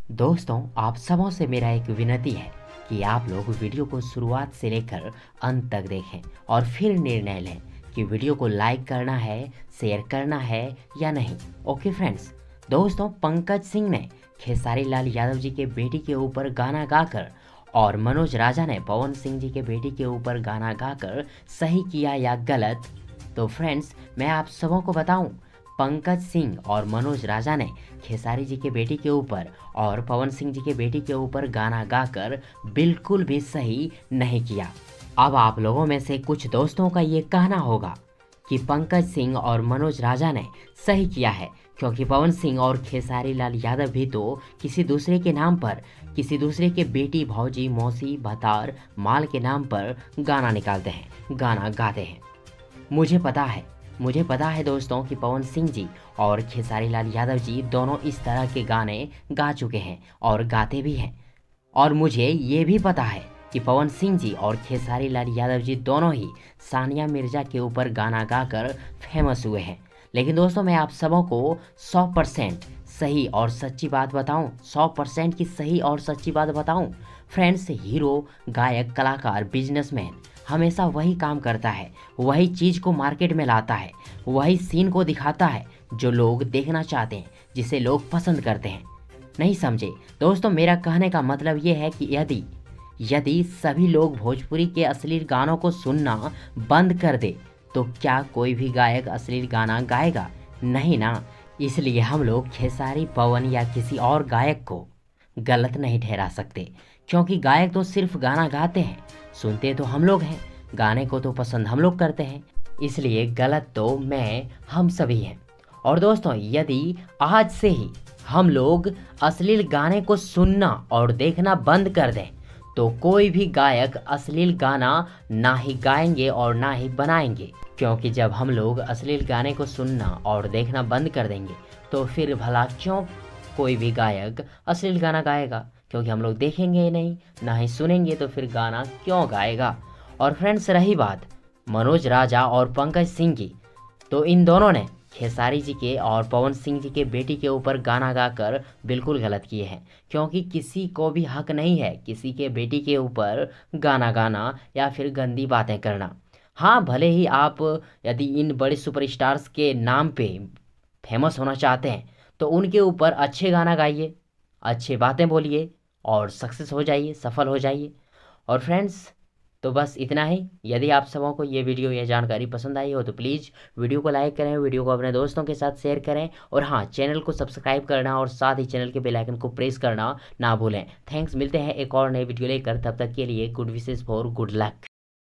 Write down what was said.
दोस्तों, आप सबों से मेरा एक विनती है कि आप लोग वीडियो को शुरुआत से लेकर अंत तक देखें और फिर निर्णय लें कि वीडियो को लाइक करना है, शेयर करना है या नहीं। Okay friends. दोस्तों, पंकज सिंह ने खेसारी लाल यादव जी के बेटी के ऊपर गाना गाकर और मनोज राजा ने पवन सिंह जी के बेटी के ऊपर गाना गाकर सही किया या गलत? तो फ्रेंड्स, मैं आप सबों को बताऊं, पंकज सिंह और मनोज राजा ने खेसारी जी के बेटी के ऊपर और पवन सिंह जी के बेटी के ऊपर गाना गाकर बिल्कुल भी सही नहीं किया। अब आप लोगों में से कुछ दोस्तों का ये कहना होगा कि पंकज सिंह और मनोज राजा ने सही किया है, क्योंकि पवन सिंह और खेसारी लाल यादव भी तो किसी दूसरे के नाम पर, किसी दूसरे के बेटी, भौजी, मौसी, भतार, माल के नाम पर गाना निकालते हैं, गाना गाते हैं। मुझे पता है दोस्तों कि पवन सिंह जी और खेसारी लाल यादव जी दोनों इस तरह के गाने गा चुके हैं और गाते भी हैं। और मुझे ये भी पता है कि पवन सिंह जी और खेसारी लाल यादव जी दोनों ही सानिया मिर्जा के ऊपर गाना गाकर फेमस हुए हैं। लेकिन दोस्तों, मैं आप सबों को 100% सही और सच्ची बात बताऊं, 100% की सही और सच्ची बात बताऊं फ्रेंड्स, हीरो, गायक, कलाकार, बिजनेसमैन हमेशा वही काम करता है, वही चीज़ को मार्केट में लाता है, वही सीन को दिखाता है जो लोग देखना चाहते हैं, जिसे लोग पसंद करते हैं। नहीं समझे दोस्तों? मेरा कहने का मतलब ये है कि यदि सभी लोग भोजपुरी के अश्लील गानों को सुनना बंद कर दे तो क्या कोई भी गायक अश्लील गाना गाएगा? नहीं ना। इसलिए हम लोग खेसारी, पवन या किसी और गायक को गलत नहीं ठहरा सकते, क्योंकि गायक तो सिर्फ गाना गाते हैं, सुनते तो हम लोग हैं, गाने को तो पसंद हम लोग करते हैं। इसलिए गलत तो हम सभी हैं। और दोस्तों, यदि आज से ही हम लोग अश्लील गाने को सुनना और देखना बंद कर दें तो कोई भी गायक अश्लील गाना ना ही गाएंगे और ना ही बनाएंगे। क्योंकि जब हम लोग अश्लील गाने को सुनना और देखना बंद कर देंगे तो फिर भला क्यों कोई भी गायक अश्लील गाना गाएगा? क्योंकि हम लोग देखेंगे ही नहीं, ना ही सुनेंगे, तो फिर गाना क्यों गाएगा? और फ्रेंड्स, रही बात मनोज राजा और पंकज सिंह की, तो इन दोनों ने खेसारी जी के और पवन सिंह जी के बेटी के ऊपर गाना गाकर बिल्कुल गलत किए हैं। क्योंकि किसी को भी हक नहीं है किसी के बेटी के ऊपर गाना गाना या फिर गंदी बातें करना। हाँ, भले ही आप यदि इन बड़े सुपरस्टार्स के नाम पे फेमस होना चाहते हैं तो उनके ऊपर अच्छे गाना गाइए, अच्छे बातें बोलिए और सक्सेस हो जाइए, सफल हो जाइए। और फ्रेंड्स, तो बस इतना ही। यदि आप सबों को ये वीडियो या जानकारी पसंद आई हो तो प्लीज़ वीडियो को लाइक करें, वीडियो को अपने दोस्तों के साथ शेयर करें और हाँ, चैनल को सब्सक्राइब करना और साथ ही चैनल के बेल आइकन को प्रेस करना ना भूलें। थैंक्स। मिलते हैं एक और नई वीडियो लेकर, तब तक के लिए good wishes for good luck.